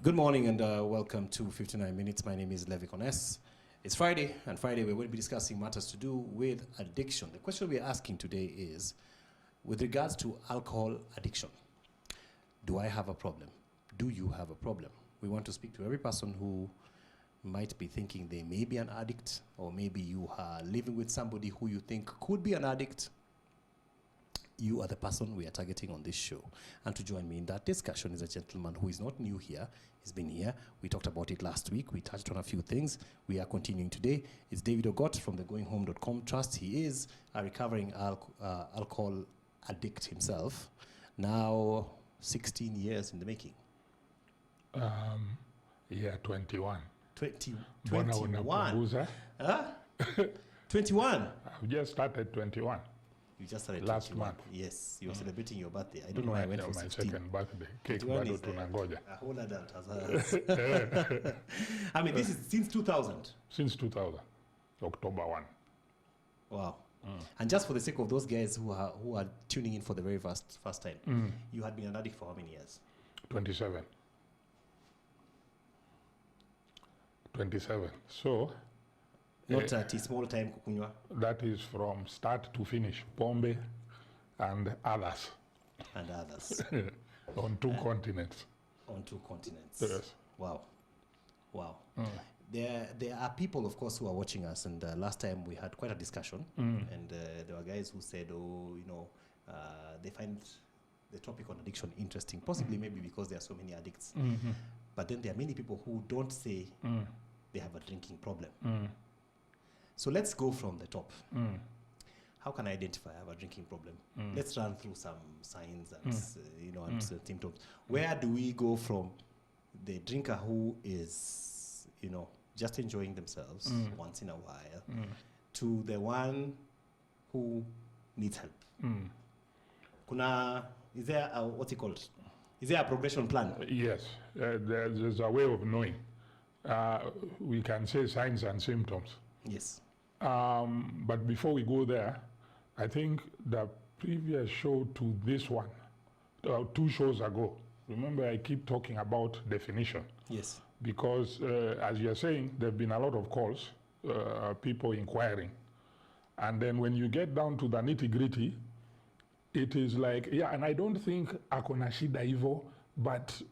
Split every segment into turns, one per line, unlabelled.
Good morning and welcome to 59 Minutes. My name is Levi Kones. It's Friday, and Friday we're going to be discussing matters to do with addiction. The question we're asking today is, with regards to alcohol addiction, do I have a problem? Do you have a problem? We want to speak to every person who might be thinking they may be an addict, or maybe you are living with somebody who you think could be an addict. You are the person we are targeting on this show. And to join me in that discussion is a gentleman who is not new here. He's been here. We talked about it last week. We touched on a few things. We are continuing today. It's David Ogot from the GoingHome.com Trust. He is a recovering alcohol addict himself. Now 16 years in the making.
21.
21? Huh? 21?
I've just started 21.
You just started
last
21.
month.
Yes, you were celebrating your birthday. I don't know why I went for
my
16.
second birthday. Cake
21
bado
is
tunangoja.
a whole adult as us. I mean, this is since 2000.
Since 2000, October 1.
Wow. And just for the sake of those guys who are tuning in for the very first time, you had been an addict for how many years?
27. 27. So
Not at a small time kukunywa.
that is from start to finish. Pombe and others
And others
on two continents.
on two continents.
Yes.
Wow. Wow. There are people, of course, who are watching us, and last time we had quite a discussion, and there were guys who said, they find the topic on addiction interesting, possibly maybe because there are so many addicts. But then there are many people who don't say they have a drinking problem. So let's go from the top. How can I identify I have a drinking problem? Let's run through some signs and and symptoms. Where do we go from the drinker who is just enjoying themselves once in a while to the one who needs help? Is there a, what's it called? Is there a progression plan?
Yes, there's a way of knowing. We can say signs and symptoms.
Yes.
But before we go there, I think the previous show to this one, 2 shows ago, remember I keep talking about definition.
Yes.
Because as you're saying, there have been a lot of calls, people inquiring. And then when you get down to the nitty gritty, it is like, and I don't think akona shida hivo, but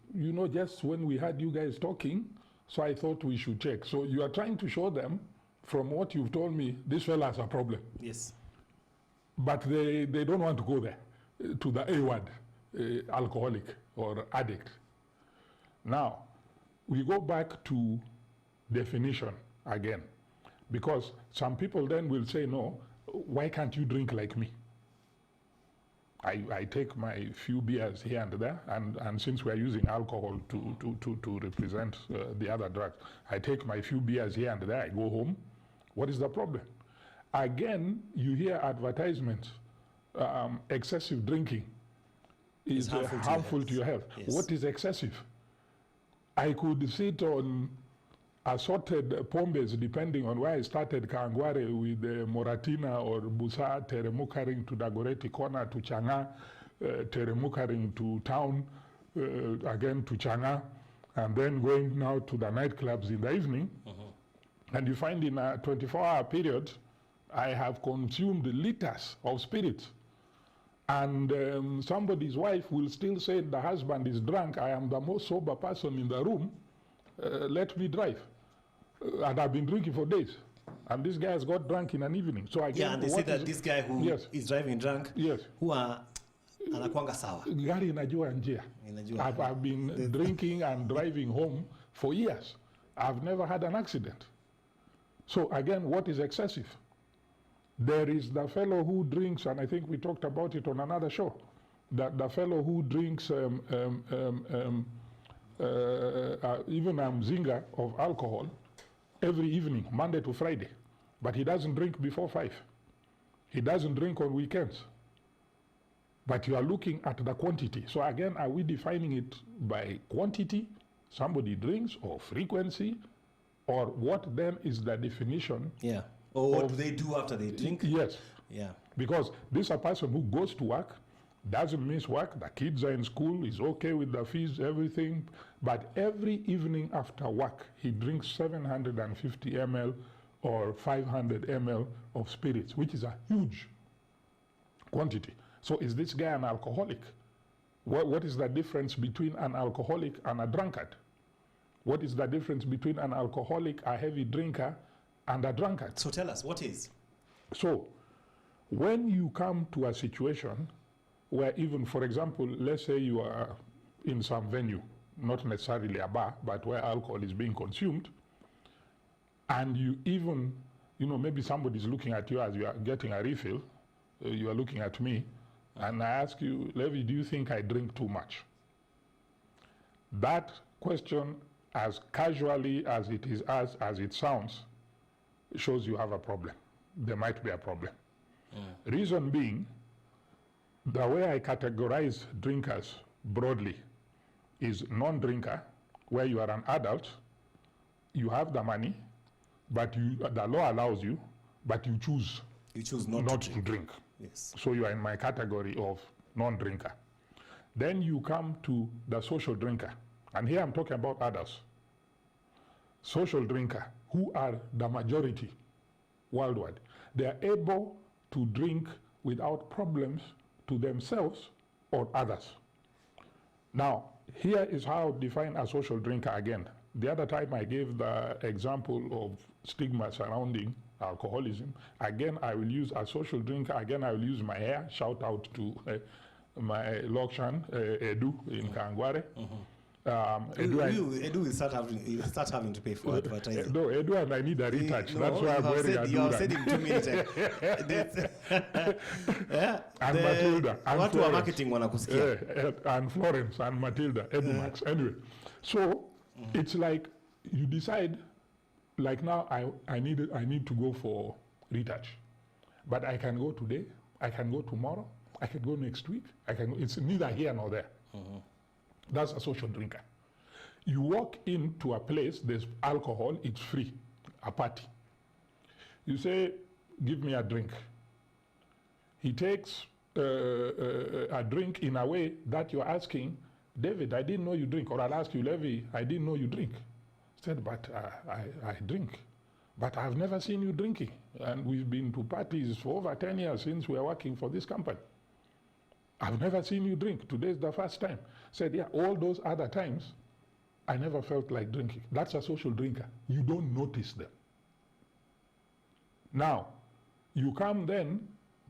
just when we had you guys talking, so I thought we should check. So you are trying to show them, from what you've told me, this fella has a problem.
Yes.
But they don't want to go there, to the A word, alcoholic or addict. Now, we go back to definition again, because some people then will say, no, why can't you drink like me? I take my few beers here and there, and since we're using alcohol to represent the other drugs, I take my few beers here and there, I go home. What is the problem? Again, you hear advertisements, excessive drinking is harmful to your health.
Yes.
What is excessive? I could sit on assorted pombes, depending on where I started, Kangware with Moratina or Busa, Teremukaring to Dagoretti Corner to Changa, Teremukaring to town, again to Changa, and then going now to the nightclubs in the evening. And you find in a 24-hour period, I have consumed liters of spirits. And somebody's wife will still say the husband is drunk, I am the most sober person in the room, let me drive. And I've been drinking for days. And this guy has got drunk in an evening. So again,
and they say that this guy who is driving drunk, who are anakuanga sawa.
Gari inajua njia. I've been drinking and driving home for years. I've never had an accident. So again, what is excessive? There is the fellow who drinks, and I think we talked about it on another show, that the fellow who drinks even a mzinga of alcohol every evening, Monday to Friday, but he doesn't drink before 5. He doesn't drink on weekends. But you are looking at the quantity. So again, are we defining it by quantity, somebody drinks, or frequency, or what then is the definition?
Yeah. Or what do they do after they drink?
Yes.
Yeah.
Because this is a person who goes to work, doesn't miss work, the kids are in school, he's okay with the fees, everything, but every evening after work, he drinks 750 ml or 500 ml of spirits, which is a huge quantity. So is this guy an alcoholic? What is the difference between an alcoholic and a drunkard? What is the difference between an alcoholic, a heavy drinker, and a drunkard?
So tell us, what is?
So when you come to a situation where even, for example, let's say you are in some venue, not necessarily a bar, but where alcohol is being consumed, and you even, maybe somebody's looking at you as you are getting a refill, you are looking at me, and I ask you, Levi, do you think I drink too much? That question, as casually as it is, as it sounds, shows you have a problem. There might be a problem. Reason being, the way I categorize drinkers broadly is non-drinker, where you are an adult, you have the money, but the law allows you, but you choose not to drink.
Yes.
So you are in my category of non-drinker. Then you come to the social drinker. And here I'm talking about adults. Social drinker, who are the majority worldwide. They are able to drink without problems to themselves or others. Now, here is how I define a social drinker again. The other time I gave the example of stigma surrounding alcoholism. Again, I will use a social drinker. Again, I will use my hair. Shout out to my Lokshan, Edu in Kangware.
Edu will start having to pay for advertising.
No, Edu and I need a retouch. That's why I'm wearing a
You have said in 2 minutes.
And Matilda. And
watu wa marketing wanakusikia.
And Florence and Matilda, Edu Max. Anyway, so it's like you decide, like now I need to go for retouch. But I can go today, I can go tomorrow, I can go next week, it's neither here nor there. That's a social drinker. You walk into a place, there's alcohol, it's free, a party. You say, give me a drink. He takes a drink in a way that you're asking, David, I didn't know you drink. Or I'll ask you, Levi, I didn't know you drink. He said, but I drink. But I've never seen you drinking. And we've been to parties for over 10 years since we are working for this company. I've never seen you drink. Today's the first time. Said, yeah, all those other times, I never felt like drinking. That's a social drinker. You don't notice them. Now, you come then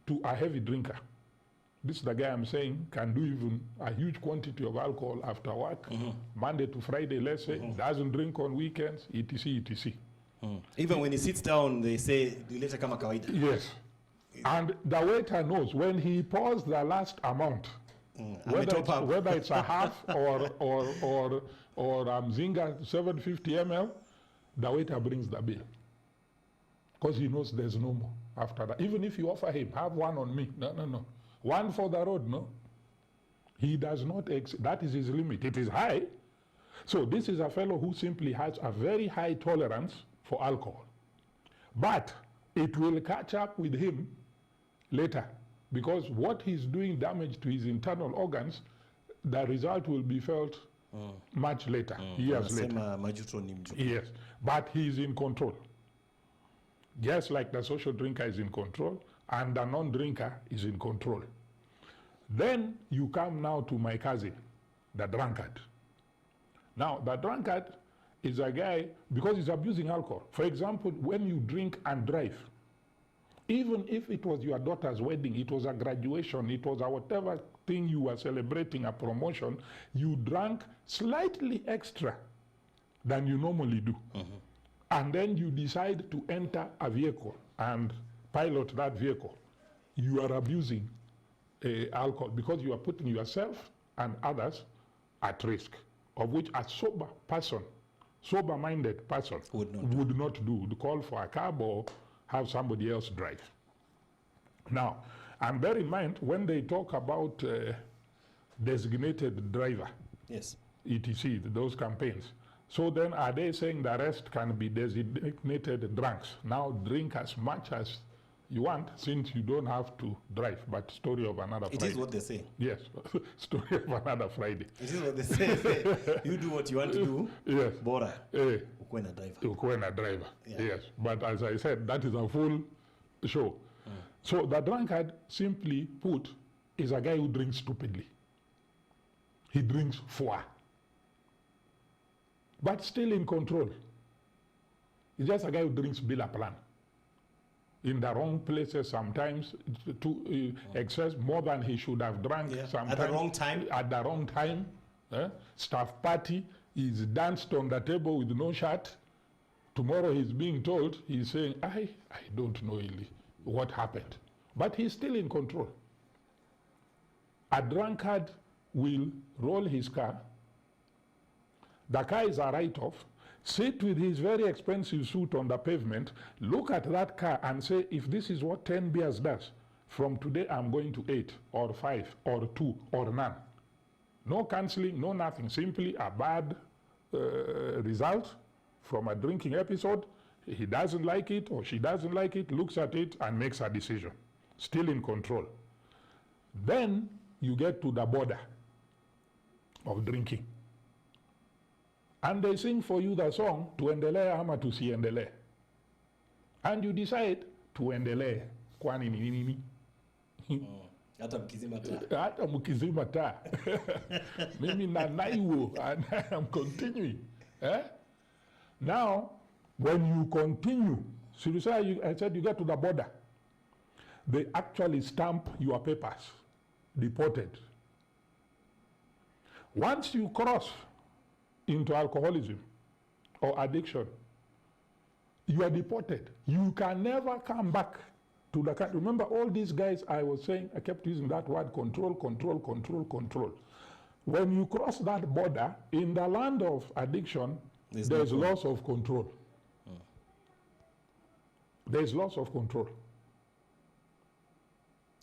to a heavy drinker. This is the guy I'm saying can do even a huge quantity of alcohol after work, Monday to Friday, let's say, doesn't drink on weekends, etc., etc.
Even when he sits down, they say, dileta kama kawaida.
Yes. And the waiter knows when he pours the last amount, whether it's a half or Mzinga 750 ml, the waiter brings the bill. Because he knows there's no more after that. Even if you offer him, have one on me. No. One for the road, no. He does not, that is his limit. It is high. So this is a fellow who simply has a very high tolerance for alcohol. But it will catch up with him later, because what he's doing damage to his internal organs, the result will be felt much later, years later. Yes, but he's in control. Just like the social drinker is in control, and the non-drinker is in control. Then you come now to my cousin, the drunkard. Now, the drunkard is a guy, because he's abusing alcohol. For example, when you drink and drive, even if it was your daughter's wedding, it was a graduation, it was a whatever thing you were celebrating, a promotion, you drank slightly extra than you normally do. And then you decide to enter a vehicle and pilot that vehicle. You are abusing alcohol because you are putting yourself and others at risk, of which a sober person, sober-minded person would not do. To call for a cab or have somebody else drive. Now, and bear in mind, when they talk about designated driver,
yes,
etc., those campaigns, so then are they saying the rest can be designated drunks? Now drink as much as you want, since you don't have to drive, but story of another
It
Friday.
is what they say.
Yes, story of another Friday.
It is what they say. You do what you want to do.
Yes.
Bora.
Eh,
Ukuwe na driver.
Ukuwe a driver.
Yeah.
Yes, but as I said, that is a full show. So the drunkard, simply put, is a guy who drinks stupidly. He drinks four, but still in control. He's just a guy who drinks bila plan. In the wrong places sometimes, to excess more than he should have drunk.
Yeah.
Sometimes
At the wrong time.
At the wrong time. Staff party, he's danced on the table with no shirt. Tomorrow he's being told, he's saying, I don't know really what happened. But he's still in control. A drunkard will roll his car. The car is a write-off. Sit with his very expensive suit on the pavement, look at that car and say, if this is what 10 beers does, from today I'm going to 8 or 5 or 2 or none. No cancelling, no nothing. Simply a bad result from a drinking episode. He doesn't like it or she doesn't like it, looks at it and makes a decision. Still in control. Then you get to the border of drinking. And they sing for you the song, tuendelee ama tusiendelee. And you decide, tuendelee. Kwani ni nini?
Hata mkizima taa.
Hata mkizima taa. Mimi na naiwo, and I am continuing. Now, when you continue, so you say, I said you get to the border, they actually stamp your papers, deported. Once you cross into alcoholism or addiction, you are deported. You can never come back to the country. Remember all these guys I was saying, I kept using that word, control, control, control, control. When you cross that border, in the land of addiction, there's loss of control. There's loss of control.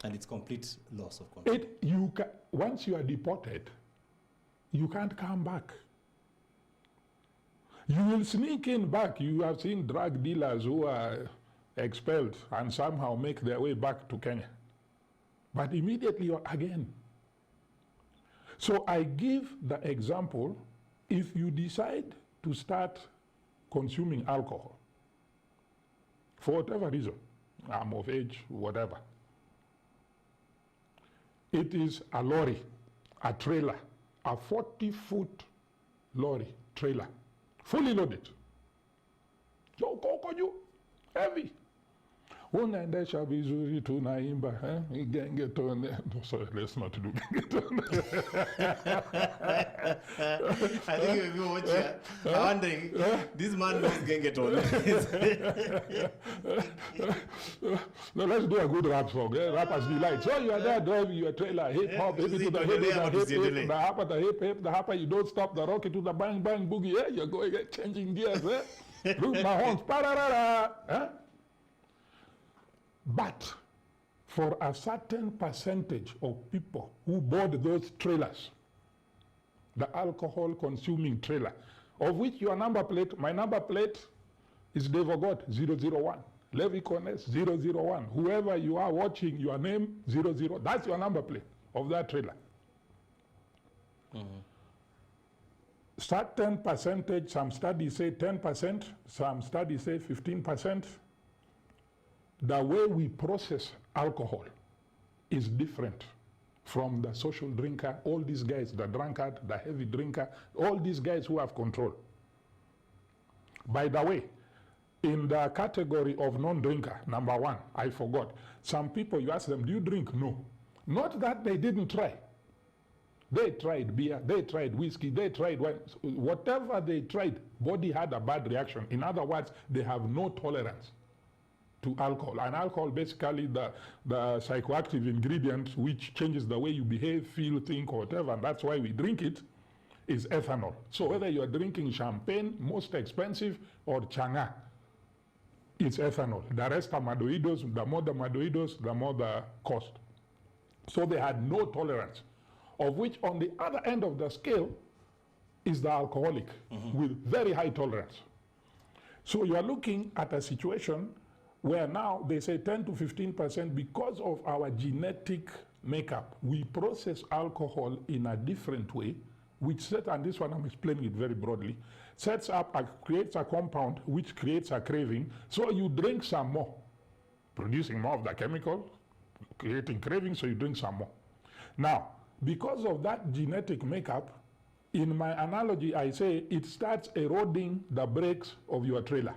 And it's complete loss of control.
Once you are deported, you can't come back. You will sneak in back. You have seen drug dealers who are expelled and somehow make their way back to Kenya. But immediately you're again. So I give the example, if you decide to start consuming alcohol, for whatever reason, I'm of age, whatever, it is a lorry, a trailer, a 40-foot lorry, trailer, fully loaded. So kokoju, heavy. Unaendesha vizuri tunaimba, gengeton. No, sorry, let's not do gengeton.
I think if you watch it, I'm wondering, this man knows gengeton.
No, let's do a good rap song. Rappers delight. So you are there driving your trailer, hip hop, hip to the hip, the hopper, you don't stop the rocket to the bang bang boogie. You're going changing gears. Look my horns. But for a certain percentage of people who board those trailers, the alcohol consuming trailer, of which your number plate, my number plate is Devogot 001, Levi Kones 001. Whoever you are watching, your name 00, that's your number plate of that trailer. Certain percentage, some studies say 10%, some studies say 15%. The way we process alcohol is different from the social drinker, all these guys, the drunkard, the heavy drinker, all these guys who have control. By the way, in the category of non-drinker, number one, I forgot. Some people, you ask them, do you drink? No. Not that they didn't try. They tried beer, they tried whiskey, they tried wine. Whatever they tried, body had a bad reaction. In other words, they have no tolerance to alcohol. And alcohol, basically the psychoactive ingredient which changes the way you behave, feel, think, or whatever, and that's why we drink it, is ethanol. So whether you're drinking champagne, most expensive, or changa, it's ethanol. The rest are madoidos. The more the madoidos, the more the cost. So they had no tolerance, of which on the other end of the scale is the alcoholic with very high tolerance. So you are looking at a situation where now they say 10 to 15% because of our genetic makeup. We process alcohol in a different way, which set, and this one I'm explaining it very broadly, creates a compound which creates a craving. So you drink some more, producing more of the chemical, creating craving, so you drink some more. Now, because of that genetic makeup, in my analogy, I say it starts eroding the brakes of your trailer.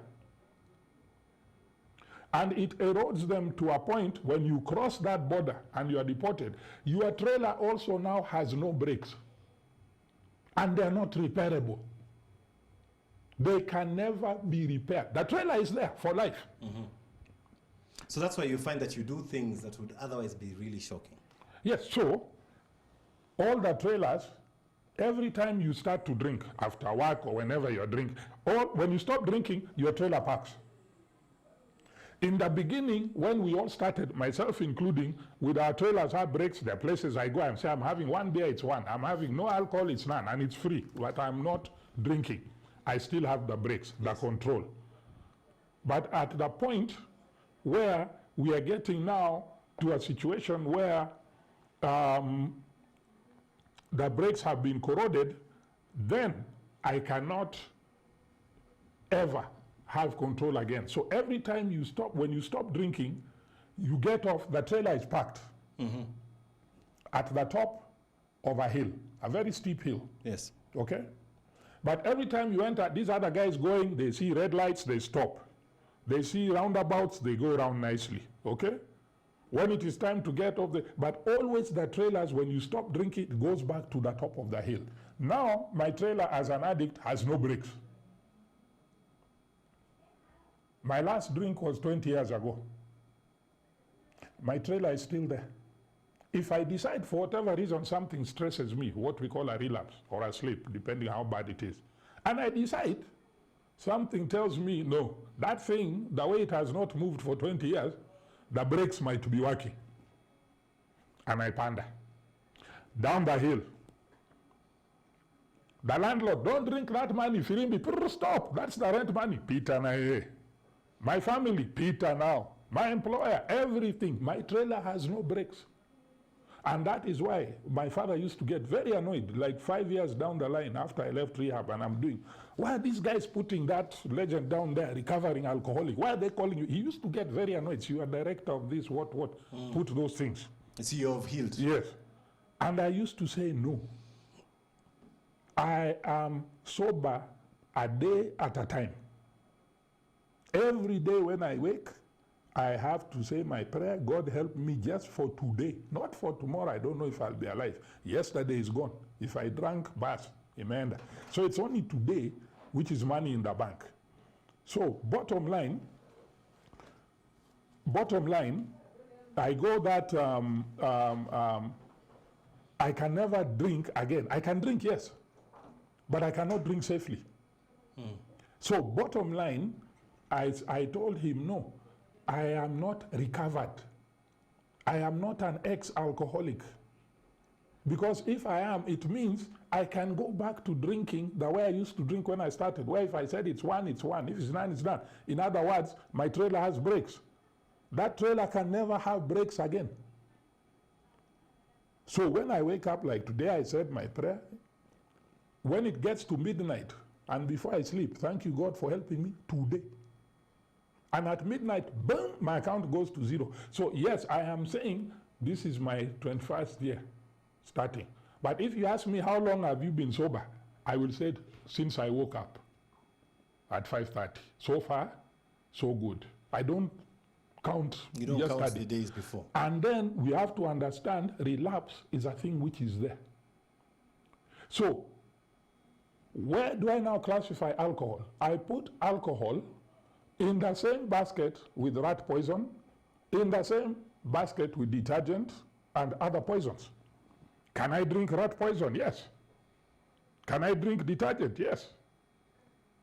And it erodes them to a point when you cross that border and you are deported, your trailer also now has no brakes. And they're not repairable. They can never be repaired. The trailer is there for life.
Mm-hmm. So that's why you find that you do things that would otherwise be really shocking.
Yes, so all the trailers, every time you start to drink, after work or whenever you're drinking, or when you stop drinking, your trailer parks. In the beginning, when we all started, myself including, with our trailers have brakes, there are places I go and say, I'm having one beer, it's one. I'm having no alcohol, it's none, and it's free, but I'm not drinking. I still have the brakes, the control. But at the point where we are getting now to a situation where the brakes have been corroded, then I cannot ever have control again. So every time you stop, when you stop drinking, you get off, the trailer is parked at the top of a hill, a very steep hill.
Yes.
Okay? But every time you enter, these other guys going, they see red lights, they stop. They see roundabouts, they go around nicely. Okay? When it is time to get off but always the trailers, when you stop drinking, it goes back to the top of the hill. Now, my trailer as an addict has no brakes. My last drink was 20 years ago. My trailer is still there. If I decide for whatever reason something stresses me, what we call a relapse or a slip, depending how bad it is, and I decide, something tells me, no, that thing, the way it has not moved for 20 years, the brakes might be working. And I ponder. Down the hill. The landlord, don't drink that money, Firimbi, stop, that's the rent money. Peter Nae. My family, Peter now. My employer, everything. My trailer has no brakes. And that is why my father used to get very annoyed, like 5 years down the line after I left rehab and I'm doing, why are these guys putting that legend down there, recovering alcoholic? Why are they calling you? He used to get very annoyed. So you are director of this, what, put those things.
CEO of Healed.
Yes. And I used to say, no. I am sober a day at a time. Every day when I wake, I have to say my prayer, God help me just for today, not for tomorrow. I don't know if I'll be alive. Yesterday is gone. If I drank, bas, amen. So it's only today, which is money in the bank. So bottom line, I go that I can never drink again. I can drink, yes, but I cannot drink safely. So bottom line, I told him, no, I am not recovered. I am not an ex-alcoholic. Because if I am, it means I can go back to drinking the way I used to drink when I started, where if I said it's one, it's one. If it's none, it's none. In other words, my trailer has brakes. That trailer can never have brakes again. So when I wake up, like today, I said my prayer. When it gets to midnight, and before I sleep, thank you, God, for helping me today. And at midnight, boom, my account goes to zero. So yes, I am saying this is my 21st year starting. But if you ask me how long have you been sober, I will say since I woke up at 5:30. So far, so good. I don't count.
You don't count the days before.
And then we have to understand relapse is a thing which is there. So where do I now classify alcohol? I put alcohol in the same basket with rat poison, in the same basket with detergent and other poisons. Can I drink rat poison? Yes. Can I drink detergent? Yes.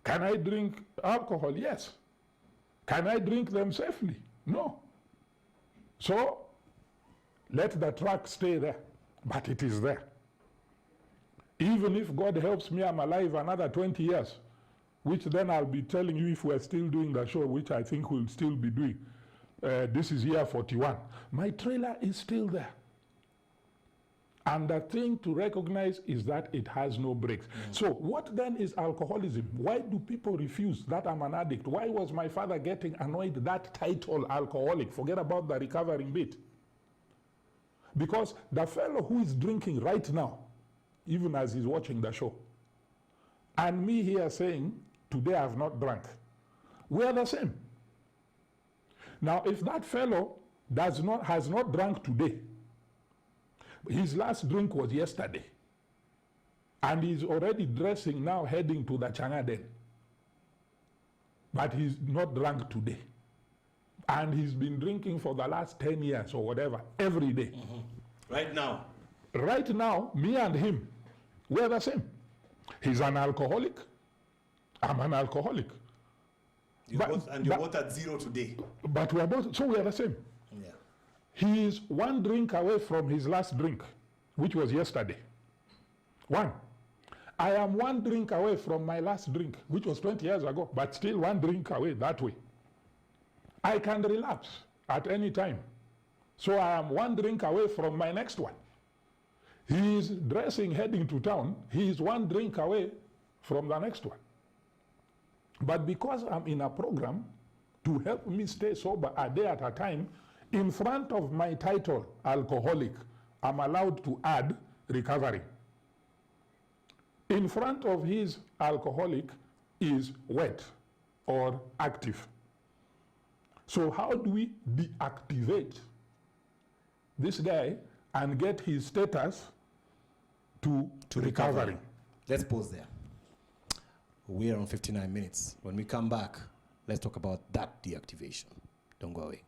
Can I drink alcohol? Yes. Can I drink them safely? No. So let the track stay there, but it is there. Even if God helps me, I'm alive another 20 years, which then I'll be telling you if we're still doing the show, which I think we'll still be doing. This is year 41. My trailer is still there. And the thing to recognize is that it has no brakes. So what then is alcoholism? Why do people refuse that I'm an addict? Why was my father getting annoyed that title alcoholic? Forget about the recovering bit. Because the fellow who is drinking right now, even as he's watching the show, and me here saying, today I've not drunk, we are the same. Now, if that fellow has not drunk today, his last drink was yesterday, and he's already dressing now, heading to the Changaden, but he's not drunk today. And he's been drinking for the last 10 years or whatever, every day.
Right now?
Right now, me and him, we're the same. He's an alcoholic. I'm an alcoholic.
You're both at zero today.
But we're both, so we're the same.
Yeah.
He is one drink away from his last drink, which was yesterday. One. I am one drink away from my last drink, which was 20 years ago, but still one drink away that way. I can relapse at any time. So I am one drink away from my next one. He is dressing, heading to town. He is one drink away from the next one. But because I'm in a program to help me stay sober a day at a time, in front of my title, alcoholic, I'm allowed to add recovery. In front of his alcoholic is wet or active. So how do we deactivate this guy and get his status to recovery?
Let's pause there. We are on 59 minutes. When we come back, let's talk about that deactivation. Don't go away.